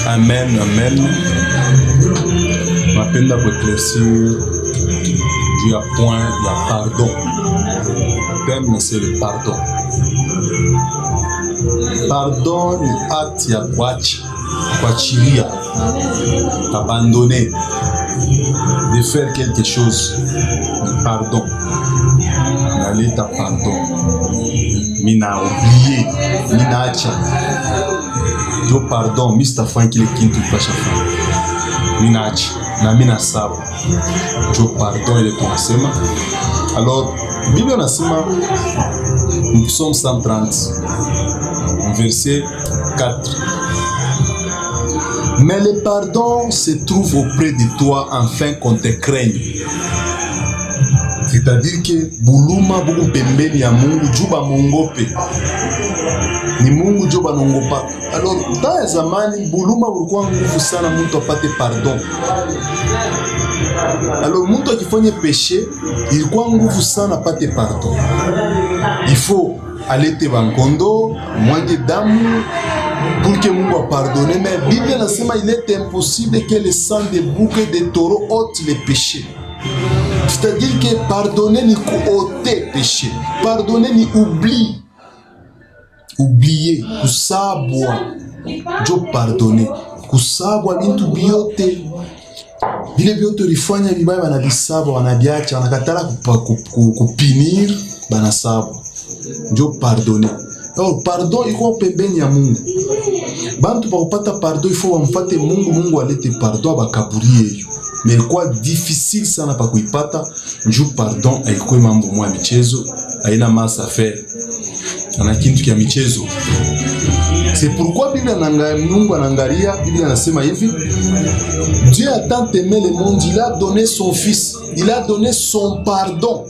Amen, amen. Napenda kueclaircir juu ya point ya pardon. Thème c'est le pardon. Pardon ni acte ya kuachilia, abandonner, de faire quelque chose. Pardon. Naleta pardon. Mina oublié, mina acha. Jo pardon, Mr. Frank ile kintu pasha fanya. Mina acha na mina saba. Jo pardon ile tunasema. Alors, Bible nasema Psaume 130, verset 4. Mais le pardon se trouve auprès de toi afin qu'on te craigne. C'est-à-dire que buluma buku pembeni ya Mungu juba mongope. Ni Mungu juba nongopa. Alors, dans ya zamani buluma ulikuwa nguvu sana mtu apate pardon. Alors, mtu akifanya péché, ilikuwa nguvu sana apate pardon. Il faut alete bankondo, mwange damu pour que Mungu a pardonné. Mais la Bible nasema il est impossible que le sang de bouc et de taureau ôte les péchés. C'est-à-dire que pardonner ni ôter péché. Pardonner ni oublier, kusabwa. Jo pardonner, kusabwa bintu biote. Bile biote ulifanya vibaya wanabisaba, wanabiacha, wanakatala kupinir, banasabwa. Jo pardonner. Alors, pardon iko pembeni ya Mungu. Bantu pa kupata pardon il faut wamfate Mungu, Mungu alete pardon abakaburie. Mais quoi difficile sana pa kuipata, njoo pardon haikuwa mambo mwa michezo, haina masa affaire. Ana kintu kia michezo. C'est pourquoi Bible Mungu anangalia, Bible anasema hivi, Dieu a tant aimé le monde, il a donné son fils, il a donné son pardon.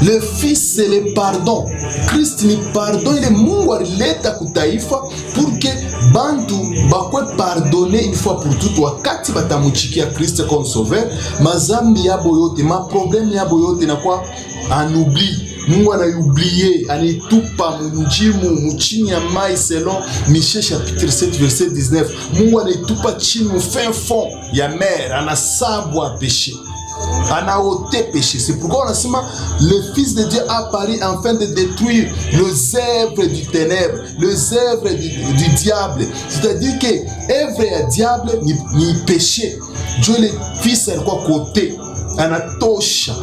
Le fils c'est le pardon. Christ ni pardon, il est Mungu alileta kutaifa pour que bantu bakwe pardonner une fois pour toutes. Wakati batamuchikia Christ comme sauveur, mazambi yabo yote, ma problème yabo yote na kwa an oubli. Mungu anayoublié, anitupa mjimu mchini ya mai selon Michée chapitre 7 verset 19. Mungu anitupa chini fin fond ya mer, anasabwa péché. On a ôté péché. C'est pourquoi on a dit le Fils de Dieu a apparu afin de détruire les œuvres du ténèbre, les œuvres du diable. C'est-à-dire que œuvre du diable ni péché. Dieu le Fils est quoi côté. Anatosha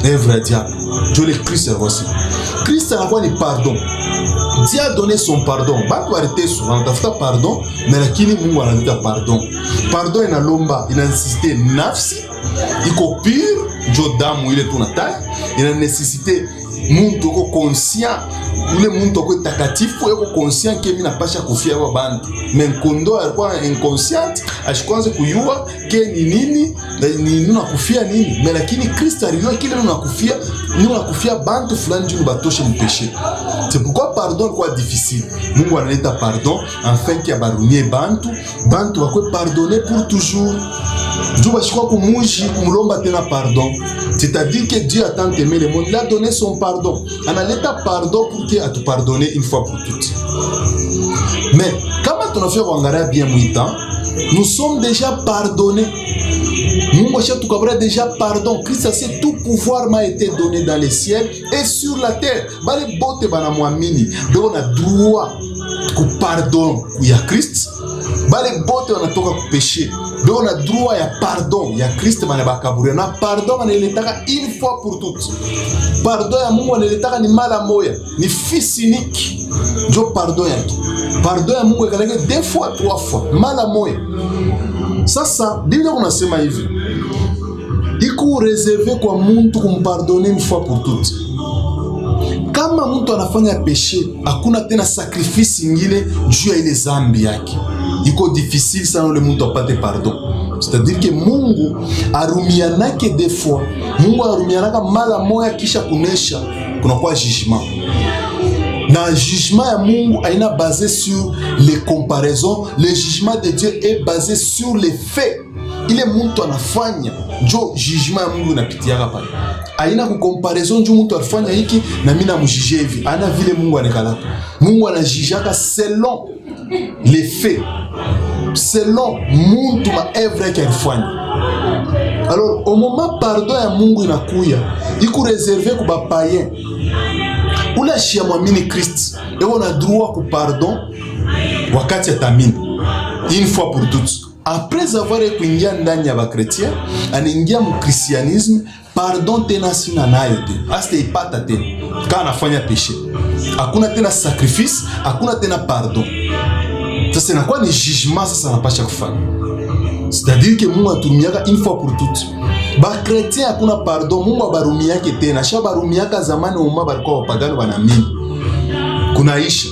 œuvre du diable. Dieu le Christ est aussi. Christ a quoi ni pardon. Dieu a donné son pardon. Batu arrêté souvent tafuta pardon, mais lakini Mungu anataka pardon. Pardon ina lomba, ina insisté nafsi iko pure, njo damu ile tunataka, ina nécessité muntu uko conscient, ule muntu uko takatifu uko conscient ke mimi napasha kufia kwa bantu. Menkondo alikuwa inconscient, ashikwanze kuyua ke ni nini na ni nakufia nini. Mais lakini Kristo alijua kile unakufia bantu fulani juu batoshe mpeshe. C'est pourquoi pardon quoi difficile. Mungu analeta pardon afin que abarumie bantu bakwe pardonner pour toujours. Dieu va choisir kumuji kumulomba tena pardon. C'est-à-dire que Dieu a tant aimé le monde, il a donné son pardon. On a l'état pardon pour qu'il a tout pardonné une fois pour toutes. Mais quand on a fait Wangara bien mouitan, nous sommes déjà pardonnés. Nous avons déjà pardon. Christ a dit tout pouvoir m'a été donné dans les ciels et sur la terre. Bale bote bana muamini. Donc on a droit au pardon. Il y a Christ. Bale bote on a toka ku péché. Donc on a droit à pardon. Il y a Christ bana bakabure. Na pardon on eletaka une fois pour toutes. Pardon ya Mungu on eletaka ni mala moya. Ni fils unique. Jo pardon yake. Pardon ya Mungu ekaleke 2 fois 3 fois. Mala moya. Sasa Biblia unasema hivi. Iko reservé kwa mtu kumpardonner une fois pour toutes. Kama mtu anafanya péché, hakuna tena sacrifice ingine juu ya ile zambi yake. Iko difficile sana ule mtu apate pardon. C'est-à-dire que Mungu arumianake des fois. Mungu arumianaka mara moja kisha kunesha kunakuwa jugement. Na jugement ya Mungu haina basé sur les comparaisons. Le jugement de Dieu est basé sur les faits. Ile mtu anafanya njo jugement ya Mungu inapitiaka pale. Haina ku comparaison njo mtu alifanya hiki na mimi namjije hivi. Ana vile Mungu anakalaka. Mungu anajijaka selon les faits selon muntu maevre yake alifanya. Alors au moment pardon ya Mungu inakuya iko reserve ku bapayen ula shia mwamini Christ eko na droit ku pardon wakati atamini une fois pour toutes. Après avoir kuingia ndani ya bakretien anaingia mu christianisme, pardon tena sina nayo te hasta ipata tena kana anafanya péché, hakuna tena sacrifice, hakuna tena pardon. Sasa inakuwa ni jugement sasa anapasha kufanya. C'est-à-dire que Mungu atumiaka une fois pour toutes. Ba chrétien hakuna pardon, Mungu abarumiake tena. Sha barumiaka zamani umma balikuwa wapagano banamini. Kunaisha.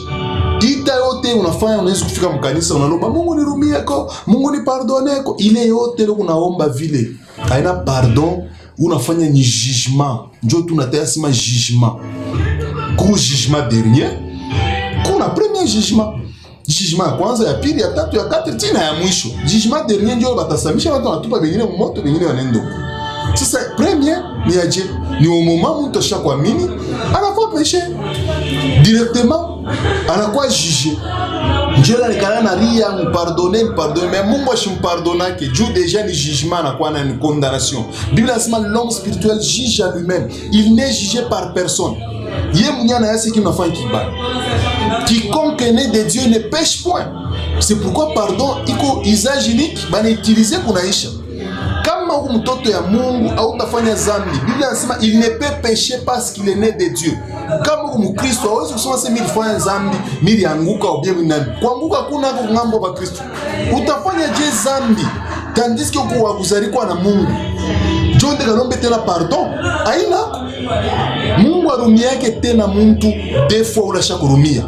Ita yote unafanya, unaweza kufika mkanisa unalomba Mungu nirumieko, Mungu ni pardoneko. Ile yote leo unaomba vile. Haina pardon, unafanya ni jugement. Ndio tunataya sema jugement. Ku jugement dernier, kuna premier jugement. Jugement ya kwanza, ya pili, ya tatu, ya kati, tina ya mwisho. Jugement dernier ndio batasamisha watu wanatupa bengine moto, bengine wanendo. Sasa premier ni aje, ni au moment mtu ashakuamini anakuwa péché directement, anakuwa jugé. Ndio la nikana na ria mpardonner, mais Mungu ashimpardonake juu déjà ni jugement anakuwa na une condamnation. Bible inasema l'homme spirituel juge à lui-même, il n'est jugé par personne. Ye mnyana yasi ki mnafanya kibaya. Quiconque est né de Dieu ne pêche point. C'est pourquoi pardon iko usage unique bana utiliser kunaisha. Kama mtoto ya Mungu au utafanya zambi, Biblia inasema il ne peut pécher parce qu'il est né de Dieu. Kama Mkristo hawezi kusema sema mimi nifanya zambi, mimi anguka au bien nani. Kuanguka kuna ngambo ba Kristo. Utafanya je zambi tandis que uko waguzarikwa na Mungu. Jonde kalombe tena pardon. Aina Mungu arumiake tena muntu deux fois ulasha kurumia.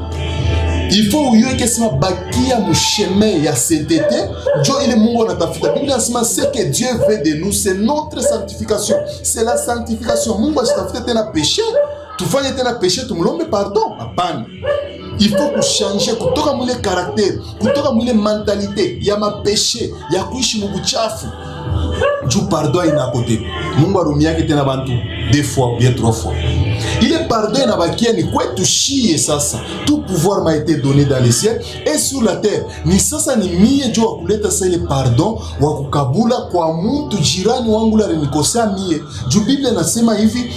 Il faut uyeke sema bakia musheme ya sainteté, jo ile Mungu anatafuta. Biblia inasema ce que Dieu veut de nous c'est notre sanctification. C'est la sanctification. Mungu asitafuta tena péché, tufanye tena péché tumlombe pardon. Hapana. Il faut kuchanger kutoka mwile caractère, kutoka mwile mentalité ya mapéché, ya kuishi mubuchafu. Juu pardon ina kote. Mungu arumiake tena bantu deux fois bien trois fois. Il est pardon na bakia ni kwetu shie sasa. Tout pouvoir m'a été donné dans les cieux et sur la terre. Ni sasa ni mie jo wakuleta sa ile pardon wa kukabula kwa mtu jirani wangu la nikosea mie. Juu Biblia nasema hivi,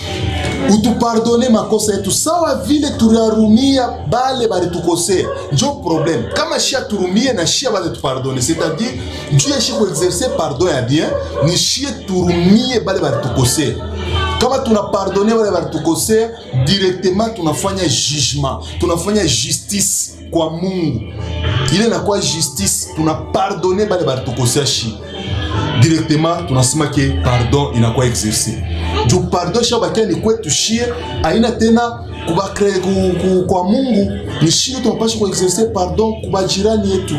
utupardone makosa yetu sawa vile turarumia bale bale tukosea. Njo problem. Kama shia turumie na shia bale tupardone, c'est-à-dire Dieu shia ko exercer pardon ya bien, ni shia turumie bale bale tukosea. Kama tunapardonner wale walitukosea, directement tunafanya jugement, tunafanya justice kwa Mungu. Ile inakuwa justice, tunapardonner wale walitukosea shi. Directement tunasema ke pardon inakuwa exercé. Du pardon shabakia ni kwetu shie, haina tena kubakre kwa Mungu, ni shie tunapaswa ku exercer pardon kwa jirani yetu.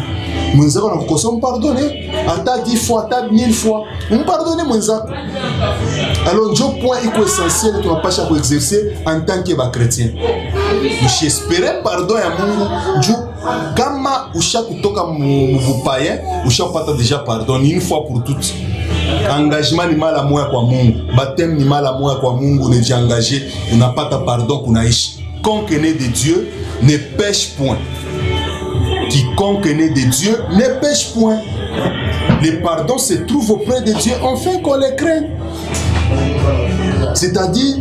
Mwenzako anakukosea mpardonner, hata 10 fois, hata 1000 fois, mpardonner mwenzako. Alors njo point iko essentiel tunapasha ku exercer en tant que ba chrétien. Usiespere pardon ya Mungu juu kama usha kutoka mubupaya, ushapata déjà pardon une fois pour toutes. Engagement ni mala moya kwa Mungu, baptême ni mala moya kwa Mungu, unajiengager, unapata pardon kunaishi. Quiconque est né de Dieu ne pêche point. Quiconque est né de Dieu ne pêche point. Le pardon se trouve auprès de Dieu enfin qu'on le craigne. C'est-à-dire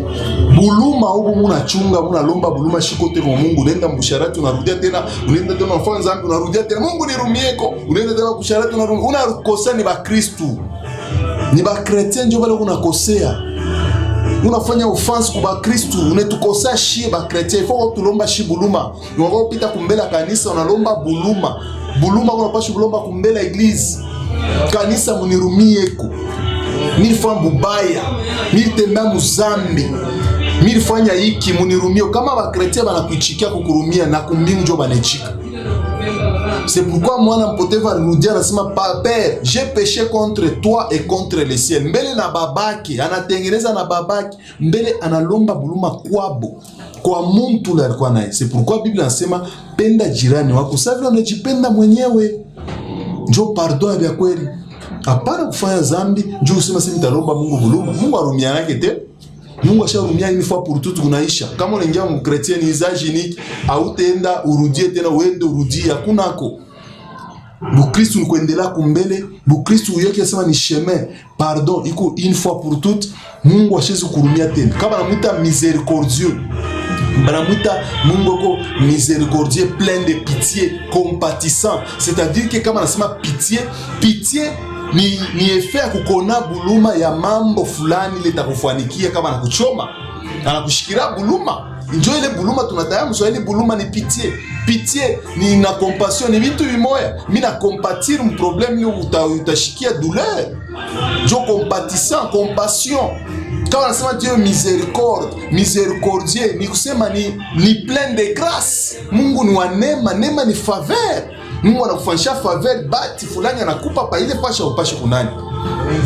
buluma huko munachunga munalomba buluma shikote kwa Mungu, unaenda msharati unarudia tena, unaenda tena unafanya dhambi unarudia tena, Mungu nirumieko, unaenda tena msharati unarudia, unakosea. Ni ba Kristo, ni ba chrétien ndio wale unakosea, unafanya offense kwa ba Kristo, unetukosea shie ba chrétien. Il faut tulomba shi buluma, unao pita kumbela kanisa unalomba buluma, buluma unapaswa bulomba kumbela eglise, kanisa munirumieko. Nilifanya bubaya, nilitembea muzambi, nilifanya hiki munirumie. Kama bakretia banakuichikia kukurumia na kumbingu njo banaichika. C'est pourquoi mwana mpotevu alirudia anasema Père, j'ai péché contre toi et contre le ciel. Mbele na babaki, anatengeneza na babaki, mbele analomba buluma kwabo, kwa muntu la alikuwa naye. C'est pourquoi Biblia inasema penda jirani wako sawa unajipenda mwenyewe. Njo pardon ya kweli. Hapana kufanya zambi, njoo usema sisi nitalomba Mungu buluma. Mungu arumia yake te. Mungu asharumia une fois pour toutes kunaisha. Kama unaingia mu chrétien ni usage unique, au tenda urudie tena uende urudie, hakuna ko. Bukristu ni kuendelea kumbele, Bukristu yote yasema ni chemin. Pardon iko une fois pour toutes. Mungu ashezi kurumia tena. Kama namuita miséricordieux, banamuita Mungu ko miséricordieux, plein de pitié, compatissant. C'est-à-dire que kama nasema pitié ni effet ya kukona buluma ya mambo fulani ile itakufanikia. Kama anakuchoma, anakushikira buluma, njoo ile buluma tunataya mswahili, buluma ni pitié ni na compassion, ni vitu vimoya. Mimi na compatir mu problème ile utashikia douleur. Jo compatissant, compassion. Kama nasema Dieu miséricordieux ni kusema ni plein de grâce. Mungu ni wa neema ni faveur. Mungu anakufanyisha faveur, bati fulani anakupa pa ile pasha upashe kunani.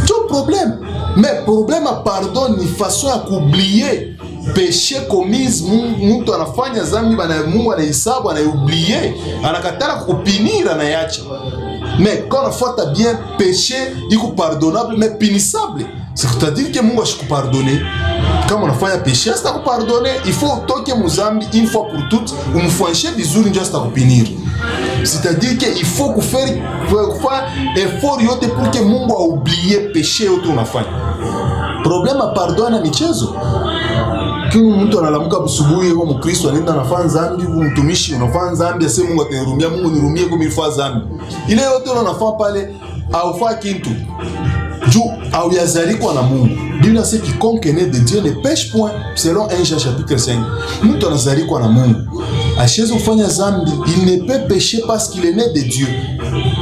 Jo problème. Mais problème pardon ni façon ya kuoublier péché commis. Mtu anafanya zambi bana, Mungu anahesabu, anaoublier, anakatala kupinira na yacha. Mais quand on fait bien, péché iko pardonnable mais punissable. C'est-à-dire que Mungu ashikupardonner. Kama unafanya péché hasta kupardonner, il faut utoke muzambi une fois pour toutes, umfanyishe vizuri ndio hasta kupinir. C'est-à-dire que il faut faire effort yote pour que Mungu aoublier péché yote unafanya. Problème pardon na michezo. Kama mtu analamuka busubuhi kwa Mkristo anaenda anafanya dhambi, kwa mtumishi unafanya dhambi, asema Mungu atanirumia, Mungu nirumie kwa nilifanya dhambi. Ile yote unafanya pale haufai kitu. Juu au yazalikuwa na Mungu. Biblia sema quiconque est né de Dieu ne pêche point, selon 1 Jean chapitre 5. Mtu anazalikuwa na Mungu. Asheze kufanya dhambi, il ne peut pécher parce qu'il est né de Dieu.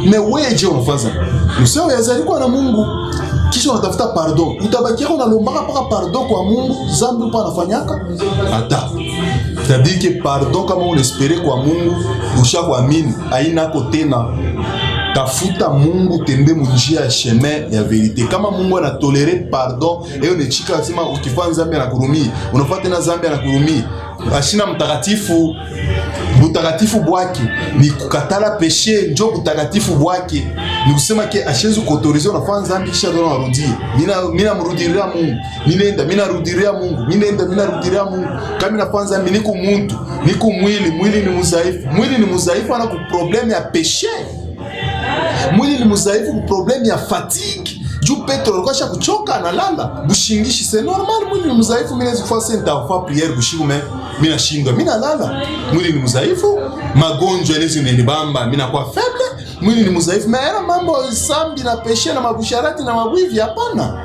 Mais wewe je unafanya dhambi. Usao yazalikuwa na Mungu. Kisha unatafuta pardon. Utabakia unalombaka paka pardon kwa Mungu, dhambi upo anafanyaka? Hata. C'est-à-dire que pardon kama unespere kwa Mungu, ushakuamini, haina ko tena. Tafuta Mungu, tembe munjia ya chemin ya verite. Kama Mungu anatolere pardon, eyo ne chika sema ukifanya dhambi anakurumia, unafanya tena dhambi anakurumia. Ashina mtakatifu, butakatifu bwake ni kukatala péché, njo butakatifu bwake ni kusema ke ashezu kuautorize unafanya dhambi kisha ndo unarudie. Mina mrudiria Mungu, mina rudiria Mungu, mina Mungu. Kama nafanya dhambi niko muntu, niko mwili ni muzaifu ana ku problème ya péché. Mwili ni muzaifu ku problème ya fatigue. Juu Petro alikuwa kuchoka analala. Bushingishi c'est normal, mwili ni muzaifu, mimi naweza kufanya nitafa prière bushiku mimi nashindwa. Mimi nalala. Mwili ni muzaifu, magonjwa yale zinanibamba, mimi nakuwa faible. Mwili ni muzaifu, maana mambo sambi na péché na mabusharati na mabwivi hapana.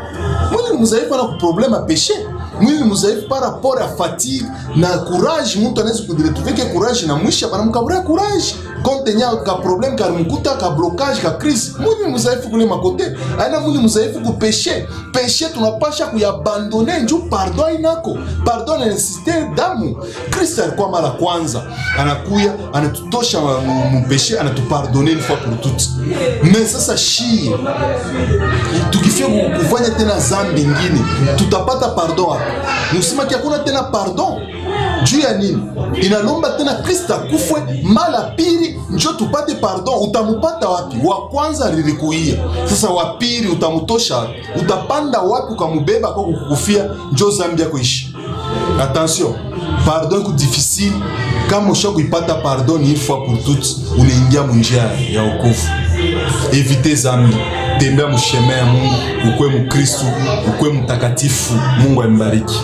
Mwili ni muzaifu ana ku problème ya péché. Mwili ni muzaifu par rapport à fatigue na courage. Mtu anaweza kudiretrouver que courage na mwisha bana mkabura courage. Kontenya ka problème ka mkuta ka blocage ka crise. Mwili ni muzaifu kule makote. Aina mwili muzaifu ku péché. Péché tunapasha kuyabandone njoo pardon inako. Pardon na necessité damu. Kristo alikuwa mara kwanza anakuya anatutosha mu péché, anatupardonner une fois pour toutes. Mais sasa shi tukifia kufanya tena dhambi nyingine tutapata pardon wapi? Nusema kia kuna tena pardon. Juu ya nini? Inalomba tena Kristo akufwe mala pili njoo tupate pardon. Utamupata wapi? Wa kwanza lilikuia. Sasa wa pili utamutosha wapi? Utapanda wapi ukamubeba kwa kukufia njoo dhambi yako ishi. Attention, pardon ku difficile. Kama ushakuipata pardon une fois pour toutes, unaingia munjia ya wokovu. Evite dhambi, tembea mu chemin ya Mungu, ukwe mu Kristo, ukwe mtakatifu. Mungu ambariki.